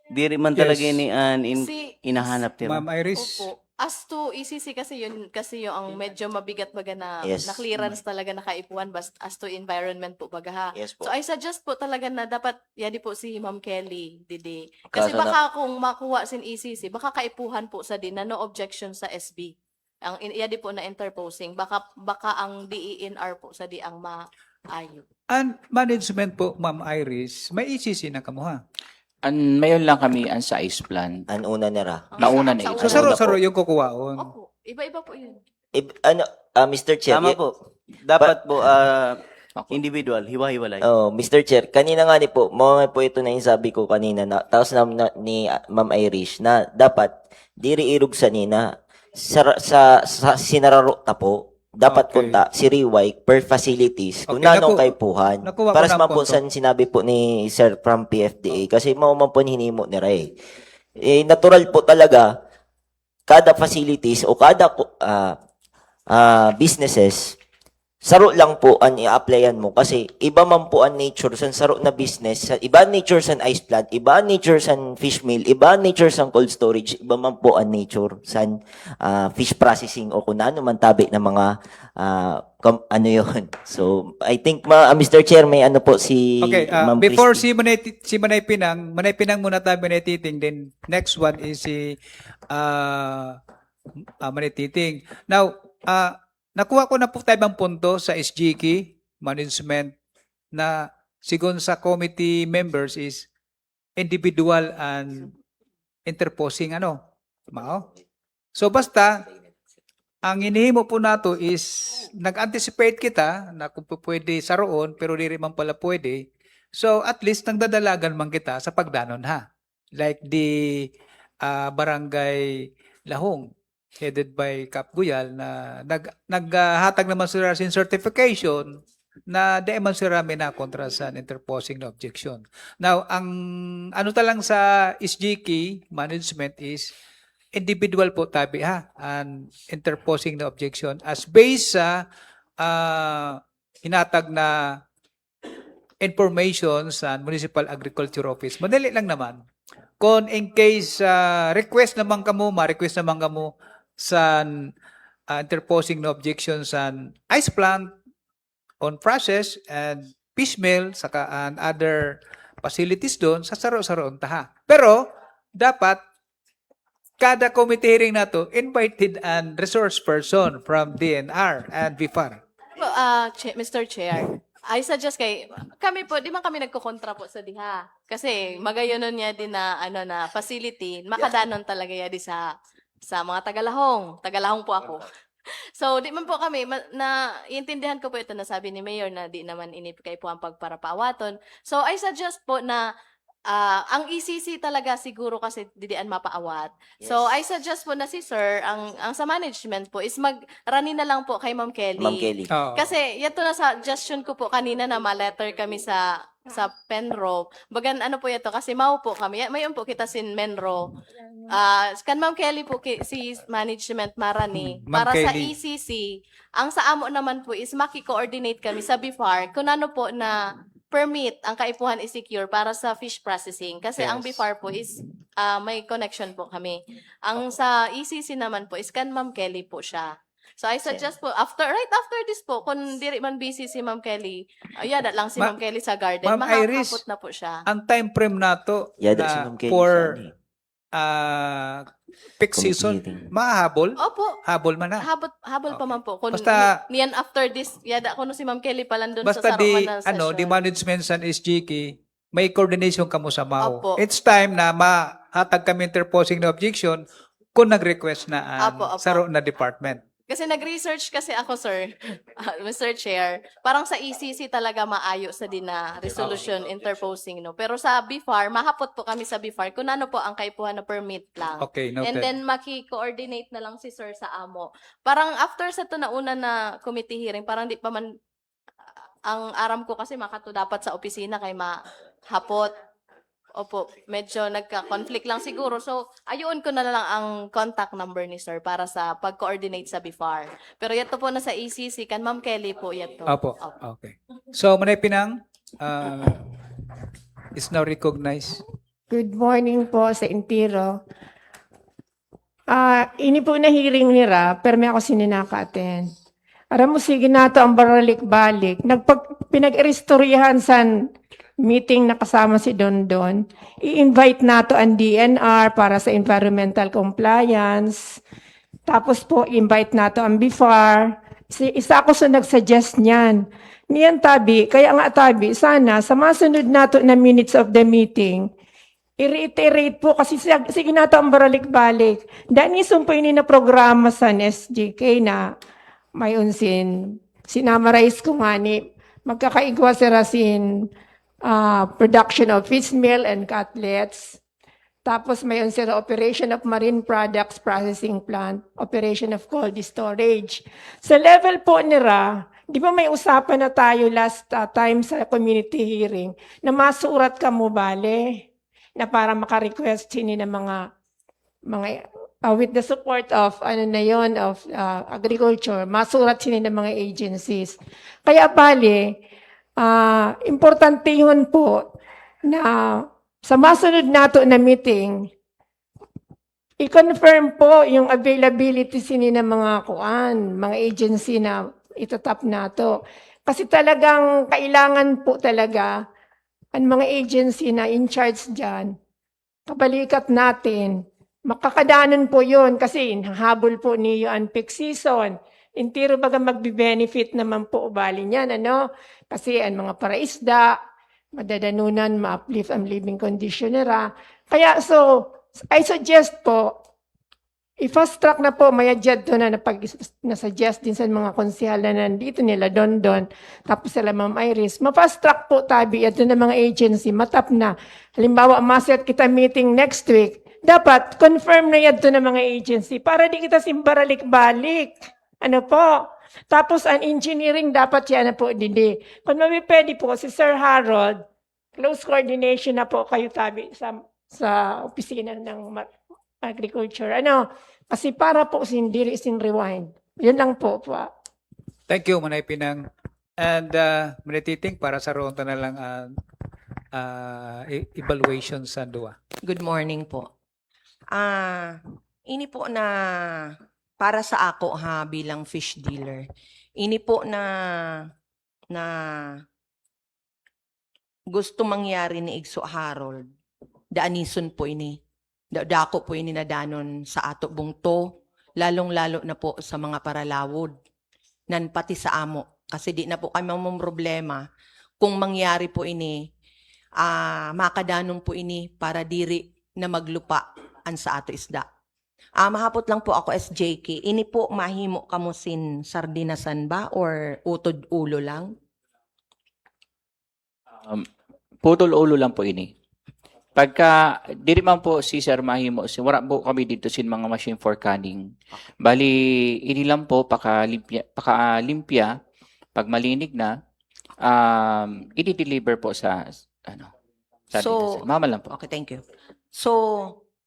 Diri man talaga Yes. ini inahanap tira. Ma'am Iris. Opo. As to ECC kasi yun yung ang medyo mabigat baga na, Yes. na clearance talaga nakaipuan as to environment po baga ha. Yes po. So I suggest po talaga na dapat yadi po si Ma'am Kelly Didi. Kasi Kaso baka kung makuha sin ECC baka kaipuhan po sa din na no objection sa SB. Ang yadi po na interposing baka ang DENR po sa di ang maayo. And management po, Ma'am Iris, may ECC na kamuha. Mayon lang kami ang sa ice plan. An una nira. Nauna na Sa ito. So, una. saro-saro yung kukuwaon. Opo, iba-iba po yun. Mr. Chair. Tama po. Dapat po individual, hiwa-hiwalay. Mr. Chair, kanina nga ni po, mga po ito na yung sabi ko kanina, tapos ni Ma'am Irish, na dapat, diri irog sa nina, sa sinararo ta po, dapat Okay. punta, si Riway, per facilities, kung Okay, nanong naku- kay puhan. nakuha ko Para na sa ang po punto. san sinabi po ni Sir from PFDA, kasi mauman po hinimo ni Ray. Natural po talaga, kada facilities o kada businesses, saro lang po ang i-applyan mo kasi iba man po ang nature sa saro na business, iba ang nature sa ice plant, iba ang nature sa fish mill, iba ang nature sa cold storage, iba man po ang nature sa fish processing o kung ano man tabi ng mga ano yun. So, I think Mr. Chair, may ano po si Okay, Ma'am before Christy. si Manay Pinang muna tayo Manay Titing, then next one is si Manay Titing. Now, nakuha ko na po tayo bang punto sa SGK management na sigon sa committee members is individual and interposing mao. So basta ang inihimo po nato is nag-anticipate kita na kung pwede sa roon pero di rin man pala pwede. So at least nagdadalagan man kita sa pagdanon ha. Like the Barangay Lahong headed by Cap Guyal na naghatag naman sila sin certification na di man sila na kontra sa interposing na objection. Now, ang ano talang sa SGK management is individual po tabi ha and interposing na objection as based sa hinatag na information sa Municipal Agriculture Office. Madali lang naman. Kung in case request naman kamo, ma-request naman kamo sa interposing no objection sa ice plant on process and fish mill saka and other facilities doon sa saro-saroon taha. Pero dapat kada committee hearing na to invited and resource person from DNR and BIFAR. Mr. Chair, I suggest kami po, di man kami nagkukontra po sa diha. Kasi magayonon niya din na na facility, makadanon talaga ya di sa mga Tagalahong. Tagalahong po ako. So, di man po kami, iintindihan ko po ito na sabi ni Mayor na di naman inipikay po ang pagparapaawaton. So, I suggest po na ang ECC talaga siguro kasi didian mapaawat. So, I suggest po na si Sir, ang sa management po is mag-rani na lang po kay Ma'am Kelly. Ma'am Kelly. Oo. Kasi yato na suggestion ko po kanina na ma-letter kami sa Penro. Bagan ano po yato kasi mau po kami. Mayon po kita sin Menro. Kan Ma'am Kelly po si management marani Ma'am para sa Kelly. ECC. Ang sa amo naman po is maki-coordinate kami sa BIFAR kung ano po na permit ang kaipuhan i-secure para sa fish processing. Kasi ang Yes. BIFAR po is may connection po kami. Ang sa ECC naman po is kan Ma'am Kelly po siya. So I suggest po, right after this po, kung diri man busy si Ma'am Kelly, yada lang si Ma- Ma'am Kelly sa garden, Ma'am Iris, mahapot na po siya. ang time frame nato Yada si na Ma'am Kelly for sa ano peak committee season, hearing. mahabol? Opo, Habol man na. habol pa man po. Kung Basta- niyan after this, yada ko no si Ma'am Kelly pa lang doon sa Basta di, Sarumanal session. the management sa SGK, may coordination kamo sa MAO. Opo. It's time na mahatag kami interposing na objection kung nag-request na ang Opo, opo. saro na department. Kasi nag-research kasi ako, sir, Mr. Chair, parang sa ECC talaga maayo sa din na resolution interposing, no? Pero sa BIFAR, mahapot po kami sa BIFAR kung ano po ang kaipuhan na permit lang. Okay, And noted. then maki-coordinate na lang si sir sa amo. Parang after sa to na una na committee hearing, parang di pa man, ang aram ko kasi makato dapat sa opisina kay mahapot. Opo, medyo nagka-conflict lang siguro. So, ayun ko na lang ang contact number ni sir para sa pag-coordinate sa BIFAR. Pero yato po na sa ECC, kan Ma'am Kelly po yato. Opo. Okay. So, Manay Pinang is now recognized. Good morning po sa Intiro. Ini po na hearing nira, pero may ako sininaka-attend. Aram mo, sige nato ang baralik-balik. Pinag-iristoryahan sa meeting na kasama si Dondon. I-invite nato ang DNR para sa environmental compliance. Tapos po, invite nato ang BIFAR. Isa ako sa nag-suggest niyan. Niyan tabi, kaya nga tabi, sana sa masunod nato na minutes of the meeting, i-reiterate po kasi sige nato ang baralik-balik. Dahil isumpo ini na programa sa SGK na may unsin. Sinamarize ko nga ni magkakaigwa si Rasin production of fish meal and cutlets. Tapos may unsin operation of marine products processing plant, operation of cold storage. Sa level po nila, di ba may usapan na tayo last time sa community hearing na masurat ka mo bale na para maka-request sini ng mga with the support of agriculture, masurat sini ng mga agencies. Kaya bale, importante yun po na sa masunod nato na meeting, i-confirm po yung availability sini ng mga mga agency na itatap nato. Kasi talagang kailangan po talaga ang mga agency na in charge dyan, kabalikat natin, makakadanan po yun kasi habol po niyo ang peak season. Intiro baga magbe-benefit naman po ubali niyan, ano? Kasi ang mga paraisda, madadanunan, ma-uplift ang living condition nila. Kaya so, I suggest po, i-fast track na po, may adjad to na na-suggest din sa mga konsehal na nandito nila, Dondon, tapos sila Ma'am Iris. Ma-fast track po tabi, at ng mga agency, matap na. Halimbawa, maset kita meeting next week, dapat confirm na yan to ng mga agency para di kita simbaralik-balik. Ano po? Tapos ang engineering dapat yan na po dili. Kung pwede po si Sir Harold, close coordination na po kayo tabi sa opisina ng agriculture. Ano? Kasi para po sindiri sin rewind. Yun lang po. Thank you, Manay Pinang. And Manay Titing, para sa ronda na lang evaluation sa DUA. Good morning po. Ini po na para sa ako bilang fish dealer. Ini po na gusto mangyari ni Igso Harold. Daanison po ini. Dako po ini nadanon sa ato bungto, lalong-lalo na po sa mga paralawod. Nan pati sa amo. Kasi di na po kami mamong problema kung mangyari po ini, makadanong po ini para diri na maglupa an sa ato isda. Mahapot lang po ako SJK. Ini po mahimo kamo sin sardinasan ba or utod ulo lang? Putol ulo lang po ini. Pagka, diri man po si Sir mahimo, wala po kami dito sin mga machine for canning. Bali, ini lang po, pakalimpya, pag malinig na, i-deliver po sa, So, mama lang po. Okay, thank you. So,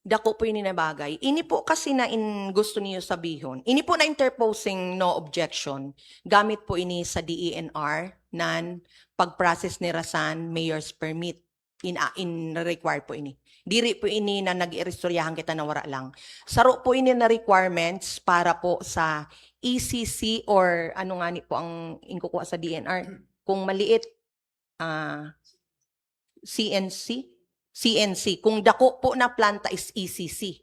dako po ini na bagay. Ini po kasi na gusto niyo sabihon. Ini po na interposing no objection. Gamit po ini sa DENR nan pag-process ni Rasan mayor's permit. In require po ini. Diri po ini na nag-irestoryahan kita na wara lang. Saro po ini na requirements para po sa ECC or ano nga ni po ang inkukuha sa DNR. Kung maliit, CNC. Kung dako po na planta is ECC.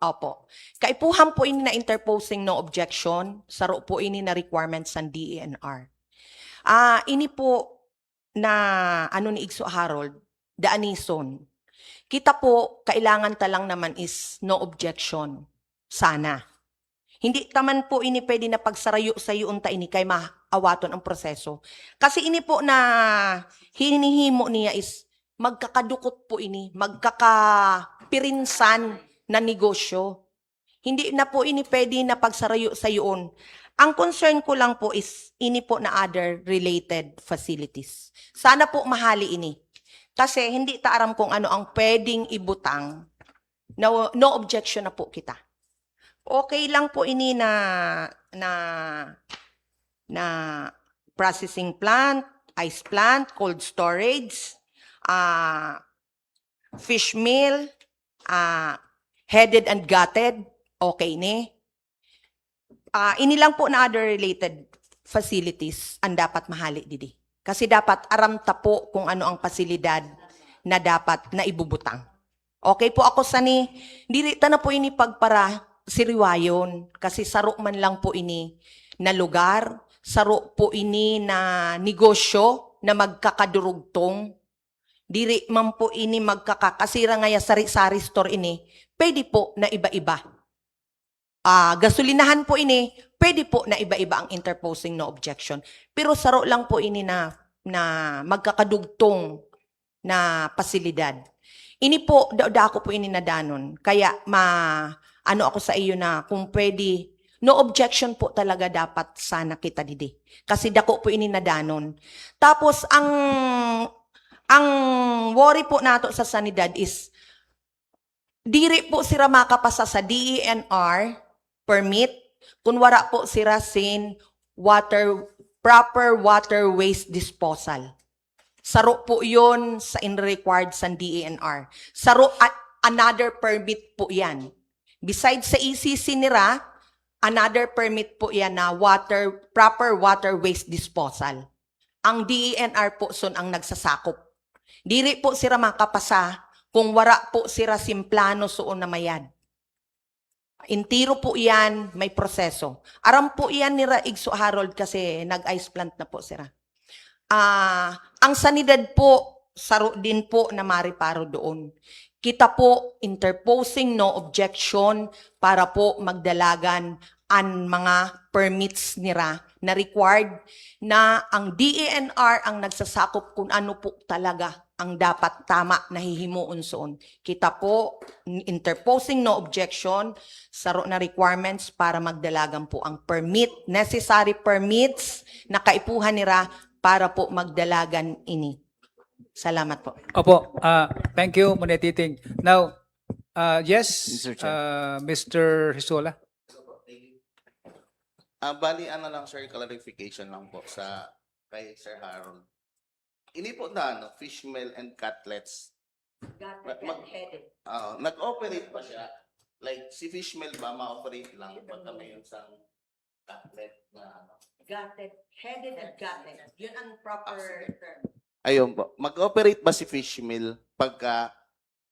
Opo. Kaipuhan po ini na interposing no objection. Saro po ini na requirements ng DENR. Ini po na ano ni Igso Harold, Daanison. Kita po, kailangan talang naman is no objection. Sana. Hindi taman po ini pwede na pagsarayo sa unta ini kay maawaton ang proseso. Kasi ini po na hinihimo niya is magkakadukot po ini, magkakapirinsan na negosyo. Hindi na po ini pwede na pagsarayo sa iyon. Ang concern ko lang po is ini po na other related facilities. Sana po mahali ini. Kasi hindi ta aram kung ano ang pwedeng ibutang. No objection na po kita. Okay lang po ini na processing plant, ice plant, cold storage, fish meal, headed and gutted, okay ni. Ini lang po na other related facilities ang dapat mahali didi. Kasi dapat aram ta po kung ano ang pasilidad na dapat na ibubutang. Okay po ako sani, dili ta na po ini pagpara siriwayon kasi saro man lang po ini na lugar, saro po ini na negosyo na magkakadurugtong. Diri man po ini magkakasira ngaya sari-sari store ini, pwede po na iba-iba. Gasolinahan po ini, pwede po na iba-iba ang interposing no objection. Pero saro lang po ini na magkakadugtong na pasilidad. Ini po, ako po ini nadanon. Kaya ano ako sa iyo na kung pwede, no objection po talaga dapat sana kita didi. Kasi dako po ini nadanon. Tapos ang worry po nato sa sanidad is diri po sira makapasa sa DENR permit kung wala po sira sin proper water waste disposal. Saro po yon sa in-required sa DENR. Saro another permit po yan. Besides sa ECC nira, another permit po yan na proper water waste disposal. Ang DENR po son ang nagsasakop. Diri po sira makapasa kung wala po sira simplano suon na mayad. Intiro po yan, may proseso. Aram po yan ni Igso Harold kasi nag-ice plant na po sira. Ang sanidad po, saro din po na mariparo doon. Kita po interposing no objection para po magdalagan ang mga permits nira na required na ang DENR ang nagsasakop kung ano po talaga ang dapat tama na hihimuon soon. Kita po interposing no objection saro na requirements para magdalagan po ang permit, necessary permits na kaipuhan nira para po magdalagan ini. Salamat po. Opo, thank you, Munetiting. Now, yes, Mr. Chair. Mr. Hisola. Bali, ano lang sir, clarification lang po sa kay Sir Harold. Ini po na fish meal and cutlets. Nag-operate pa siya. Like, si fish meal ba, ma-operate lang pagka may isang cutlet na Gutted, headed and gutted. Yun ang proper term. Ayun po. Mag-operate ba si fish meal pagka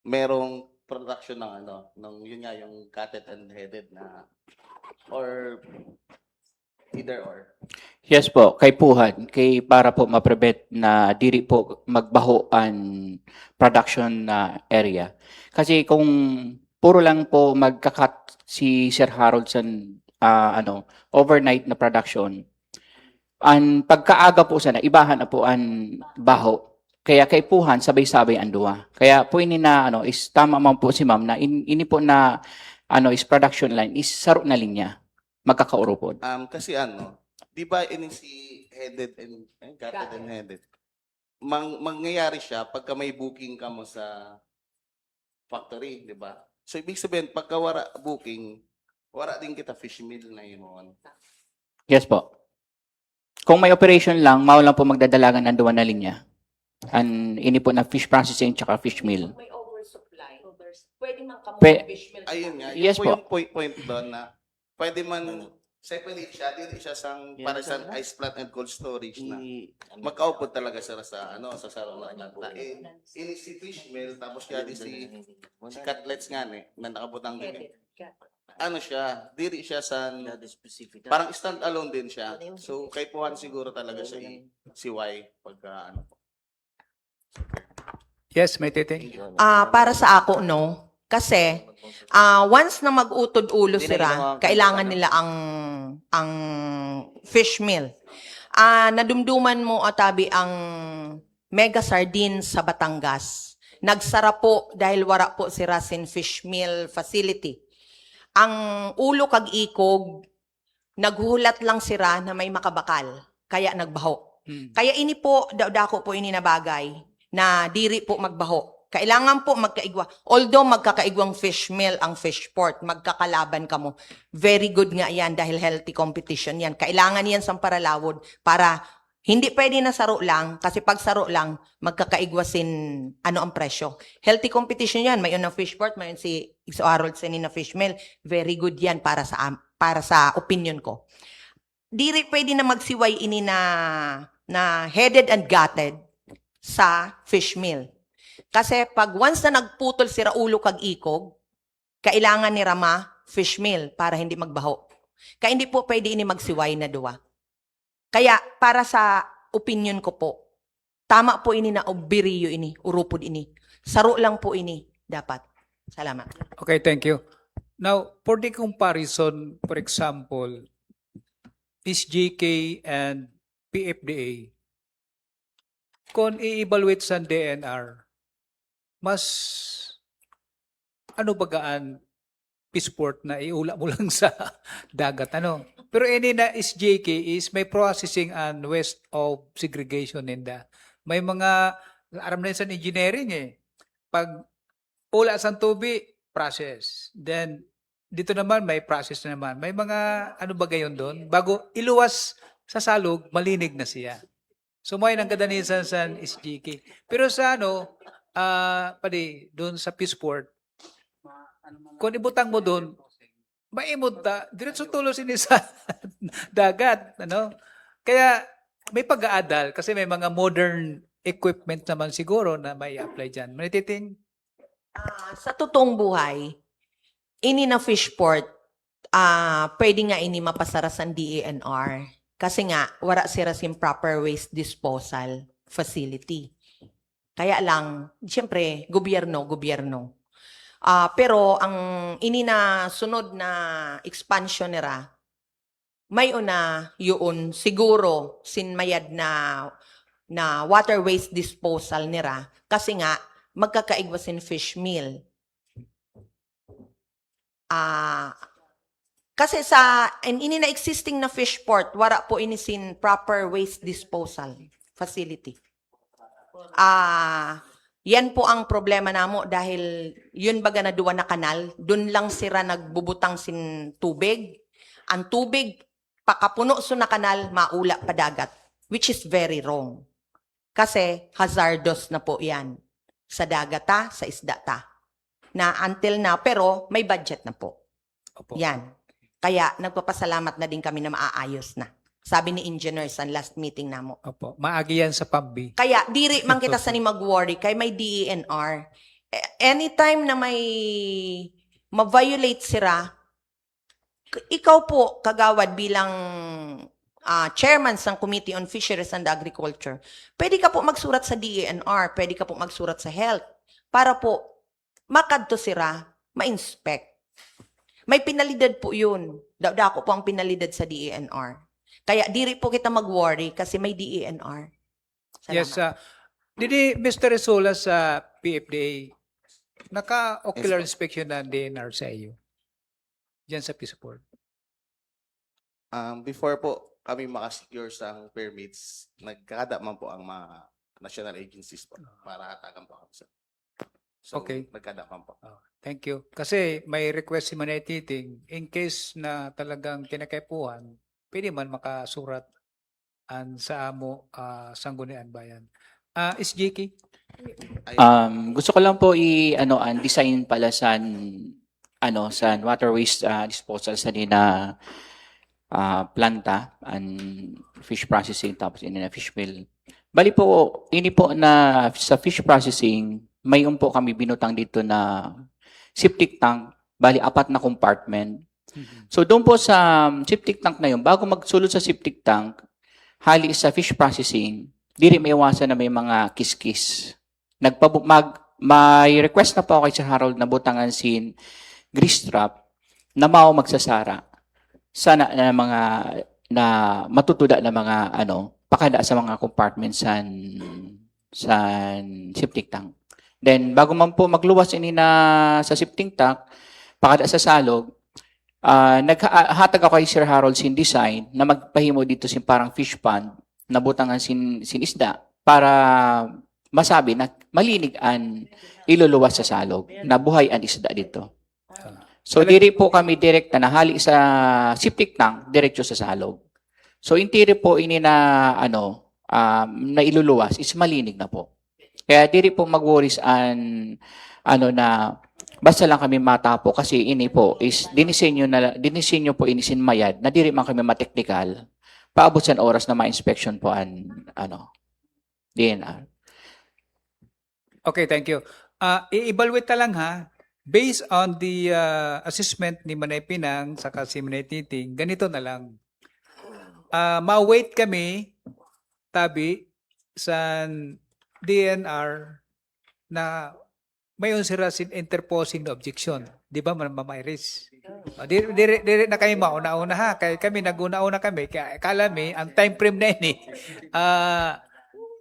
merong production ng yun nga, yung gutted and headed na, or either or? Yes po, kay Puhan, para po ma-prevent na diri po magbaho ang production na area. Kasi kung puro lang po magkakat si Sir Harold sa overnight na production, ang pagkaaga po sana, ibahan na po ang baho. Kaya kay Puhan, sabay-sabay ang duwa. Kaya po ini na, is tama man po si ma'am na ini po na, is production line, is saro na linya. Magkakaurupod. Kasi di ba ini si headed and gutted and headed? Mangyayari siya pagka may booking ka mo sa factory, di ba? So, ibig sabihin, pagka wala booking, wala din kita fish meal na yun. Yes po. Kung may operation lang, mao lang po magdadalagan ng duwan na linya. An ini po na fish processing tsaka fish meal. May oversupply. Pwede man kamo Pe- fish meal. Ayun nga, Yes yun po po. yung point doon na pwede man separate siya, dito siya sang para sa ice plant and cold storage na magkaupod talaga sila sa sa sarong ng planta. Ini si fish meal, tapos kaya si cutlets nga na nakabutang din. Ano siya, diri siya sa parang stand alone din siya. So kay Puhan siguro talaga siya si Y pagka ano po. Yes, may titing. Para sa ako, no? Kasi, once na mag-utod-ulo sila, kailangan nila ang fish meal. Nadumduman mo, Atabi, ang Mega Sardines sa Batangas. Nagsara po dahil wala po si Rasin Fish Meal Facility. Ang ulo kag ikog, naghulat lang sira na may makabakal, kaya nagbaho. Kaya ini po, dako po ini na bagay, na diri po magbaho. Kailangan po magkaigwa. Although magkakaigwang fish meal ang fish port, magkakalaban ka mo. Very good nga yan dahil healthy competition yan. Kailangan yan sa paralawod para hindi pwede na saro lang kasi pag saro lang, magkakaigwasin ano ang presyo. Healthy competition yan. Mayon ng fish port, mayon si Iso Harold Senin na fish meal. Very good yan para sa opinion ko. Diri pwede na magsiway ini na headed and gutted sa fish meal. Kasi pag once na nagputol si Raulo kag ikog, kailangan ni Rama fish meal para hindi magbaho. Kaya hindi po pwede ini magsiway na duwa. Kaya para sa opinion ko po, tama po ini na obiriyo ini, urupod ini. Saro lang po ini dapat. Salamat. Okay, thank you. Now, for the comparison, for example, SGK and PFDA, kung i-evaluate sa DNR, mas ano bagaan pisport na iula mo lang sa dagat, ano? Pero ini na SJK is may processing and waste of segregation ninda. May mga aram na sa engineering eh. Pag ula sa tubig, process. Then dito naman may process na naman. May mga ano ba gayon doon? Bago iluwas sa salog, malinig na siya. So may nang kadanisan sa SJK. Pero sa ano, pwede doon sa Peaceport, kung ibutang mo doon, maimod ta, diretso tulos ini sa dagat, ano? Kaya may pag-aadal kasi may mga modern equipment naman siguro na may apply diyan. Manititing Sa totoong buhay, ini na fish port, pwede nga ini mapasara sa DENR. Kasi nga, wala sila sim proper waste disposal facility. Kaya lang, siyempre, gobyerno. Pero ang ini na sunod na expansion nila, may una yun siguro sinmayad na water waste disposal nila kasi nga magkakaigwasin fish meal. Kasi sa ini na existing na fish port, wala po inisin proper waste disposal facility. Yan po ang problema namo dahil yun baga na duwa na kanal, dun lang sira nagbubutang sin tubig. Ang tubig, pakapuno so na kanal, maula pa dagat, which is very wrong. Kasi hazardous na po yan sa dagat sa isda ta. Na until now, pero may budget na po. Opo. Yan. Kaya nagpapasalamat na din kami na maaayos na. Sabi ni engineer sa last meeting namo. Opo, maagi yan sa PAMBI. Kaya diri man kita sa ni mag-worry kay may DENR. Anytime na may ma-violate sira, ikaw po kagawad bilang chairman ng Committee on Fisheries and Agriculture, pwede ka po magsurat sa DENR, pwede ka po magsurat sa health para po makadto sira, ma-inspect. May pinalidad po yun. Dako po ang pinalidad sa DENR. Kaya diri po kita mag-worry kasi may DENR. Salamat. Yes, didi Mr. Resola sa PFDA, naka-ocular inspection na DNR sa iyo. Diyan sa Peaceport. Before po kami makasecure sa permits, nagkakada man po ang mga national agencies po para hatagan po kami sa So, Okay. nagkadapan po. Thank you. Kasi may request si Manay Titing, in case na talagang kinakaipuhan, pwede man makasurat sa amo Sangguniang Bayan. SJK? Gusto ko lang po ang design pala sa water waste disposal sa nina planta and fish processing tapos na fish mill. Bali po, ini po na sa fish processing, mayon po kami binutang dito na septic tank, bali 4 na compartment. So doon po sa septic tank na yun, bago magsulod sa septic tank, hali sa fish processing, di rin may iwasan na may mga kiskis. May request na po ako kay Sir Harold na butangan sin grease trap na magsasara. Sana na mga na matutuda na mga pakada sa mga compartments sa septic tank. Then bago man po magluwas ini na sa septic tank, pakada sa salog, naghatag ako kay Sir Harold sin design na magpahimo dito sin parang fish pond na butangan sin isda para masabi na malinig ang iluluwas sa salog, na buhay ang isda dito. So diri po kami direkta na hali sa septic tank diretso sa salog. So intiri po ini na na iluluwas is malinig na po. Kaya diri po mag-worries na basta lang kami matapo kasi ini po is dinisenyo po inisin mayad na diri man kami mateknikal. Paabot sa oras na ma-inspection po DNR. Okay, thank you. I-evaluate na lang ha. Based on the assessment ni Manay Pinang saka si Manay Titing, ganito na lang. Ma-wait kami tabi sa DNR na mayon sila sin interposing na objection. Di ba, Ma'am Iris? Dire na kayo mauna-una ha. Kaya kami nag-una-una kami. Kaya akala mi, ang time frame na ini,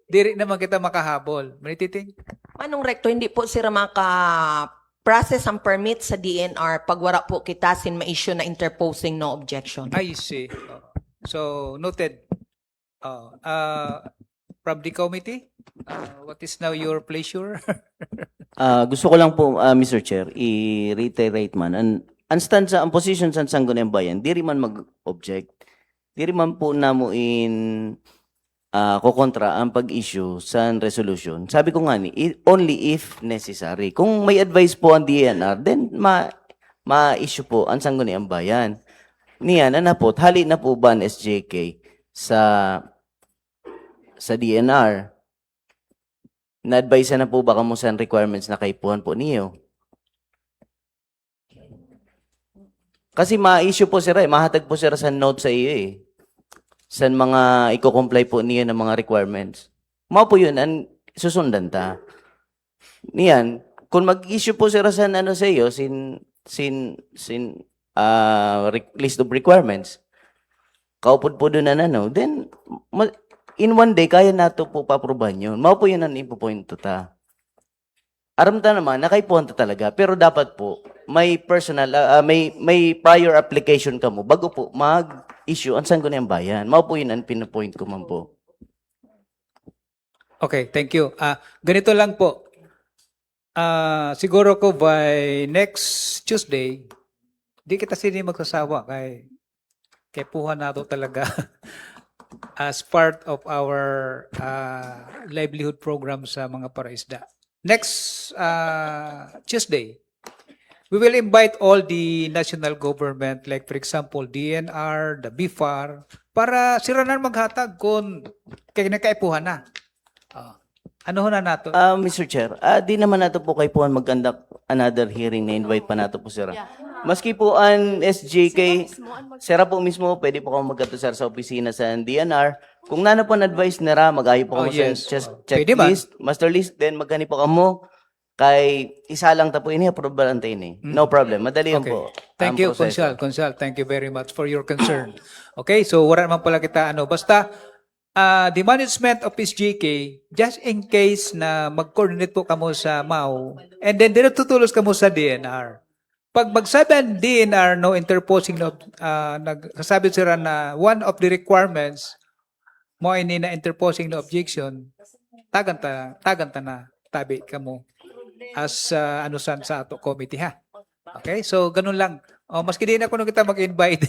dire naman kita makahabol. Manititing? Manong Recto, hindi po sila maka-process ang permit sa DNR pag wala po kita sin ma-issue na interposing no objection. I see. So, noted. From the committee, what is now your pleasure? Gusto ko lang po, Mr. Chair, i-reiterate man. Ang stand sa, ang position sa Sangguniang Bayan, di rin man mag-object. Di rin man po namuin kukontra ang pag-issue sa resolution. Sabi ko nga only if necessary. Kung may advice po ang DNR, then ma-issue po ang Sangguniang Bayan. Niyan, hali na po ba ang SJK sa DNR? Na-advise na po ba kamo sa requirements na kaipuhan po niyo? Kasi ma-issue po sila mahatag po sila sa note sa iyo sa mga i-comply po niyo ng mga requirements. Mao po yun ang susundan ta. Niyan, kung mag-issue po sila sa sa iyo list of requirements, kaupod po doon then in one day, kaya nato po pa-aprobahan yun. Mao po yun ang ipopoint ta. Aramta naman, nakaipuhan ta talaga. Pero dapat po, may may prior application ka mo bago po mag-issue ang Sangguniang Bayan. Mao po yun ang pinapoint ko man po. Okay, thank you. Ganito lang po. Siguro ko by next Tuesday, di kita sini magsasawa kay puhan nato talaga as part of our livelihood program sa mga paraisda. Next Tuesday, we will invite all the national government, like for example, DNR, the BIFAR, para sila na maghatag kung kinakaipuhan na. Ano na nato? Mr. Chair, di naman nato po kaipuhan mag-conduct another hearing na invite pa nato po sila. Maski po ang SJK, sira po mismo, pwede po kong magkatusar sa opisina sa DNR. Kung nana po na-advise nila, mag-ayo po kamo sa checklist, master list, then magkani po kamo, kay isa lang ta po ini, approval antay ini. No problem, madali yan po. Thank you, Consul. Thank you very much for your concern. Okay, so wala naman pala kita, basta, the management of SJK, just in case na mag-coordinate po kamo sa MAU, and then tutulos kamo sa DNR. Pag magsabi ang DNR, no interposing, nagsasabi sila na one of the requirements mo ini na interposing no objection, tagan ta na tabi kamo. as anusan sa ato committee ha. Okay, so ganun lang. O, maski di na kuno kita mag-invite.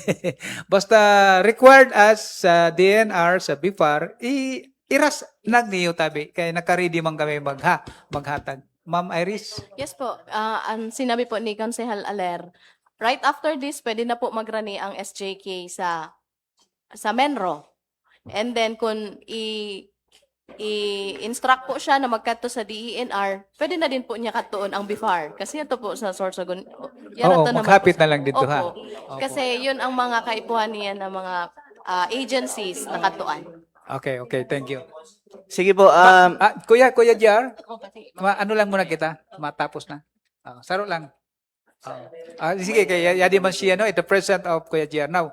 Basta required as sa DNR, sa BIFAR, iras nag niyo tabi. Kaya nakaready man kami maghatag. Ma'am Iris? Yes po, ang sinabi po ni Consejal Aler, right after this, pwede na po magrani ang SJK sa Menro. And then kung i-instruct po siya na magkato sa DENR, pwede na din po niya katuon ang BIFAR. Kasi ito po sa Sorsogon. Oo, maghapit na lang dito ha. Opo. Kasi yun ang mga kaipuhan niya ng mga agencies na katuan. Okay, thank you. Sige po, Kuya JR, ano lang muna kita, matapos na. Saro lang. Sige, kaya yadi man siya, no, the president of Kuya JR. Now,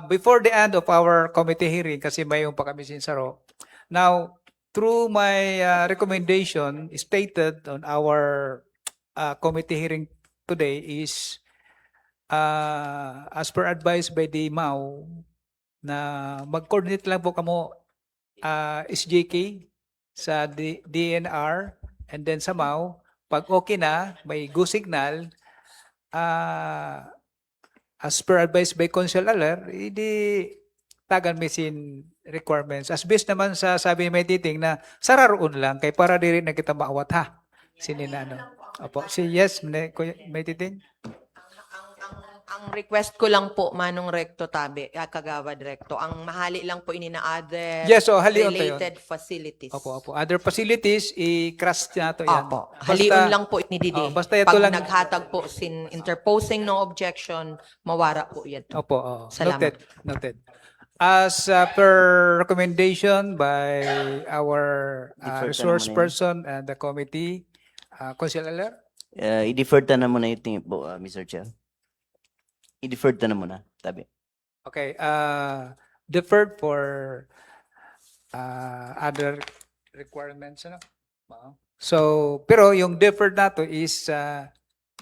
before the end of our committee hearing, kasi may pa kami sinsaro, now, through my recommendation stated on our committee hearing today is, as per advice by the MAU, na mag-coordinate lang po kamo SJK sa DNR and then sa MAU. Pag okay na, may go signal, as per advice by Consul Aler, hindi tagan mesin requirements. As based naman sa sabi ni May Titing na sararoon lang, kay para di rin na kita maawat ha. Sininano. Opo. Yes, May Titing? Ang request ko lang po, Manong Recto Tabe, Kagawad Recto, ang mahali lang po ini na other Yes, so halion tayo. related facilities. Opo. Other facilities, i-crush na to yan. Opo. Halion lang po ini didi. basta ito Pag lang. naghatag po sin interposing no objection, mawara po yan. Opo. Salamat. Noted. As per recommendation by our Defer resource ka na muna person and the committee, Consul Aler? i-deferred na muna yung tingin po, Mr. Chair. I-deferred na muna, tabi. Okay, deferred for other requirements, ano? So, pero yung deferred nato is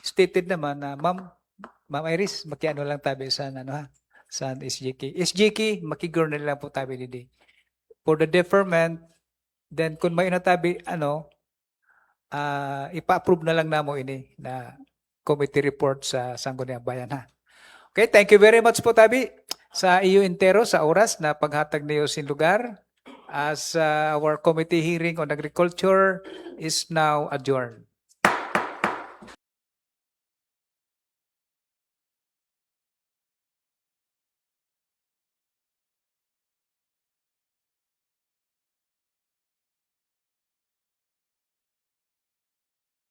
stated naman na Ma'am Iris, makiano lang tabi sa ano ha, sa SJK. SJK, makigor na lang po tabi didi. For the deferment, then kung may natabi, ipa-approve na lang namo ini na committee report sa Sangguniang Bayan ha. Okay, thank you very much po tabi sa iyo intero sa oras na paghatag niyo sin lugar as our committee hearing on agriculture is now adjourned.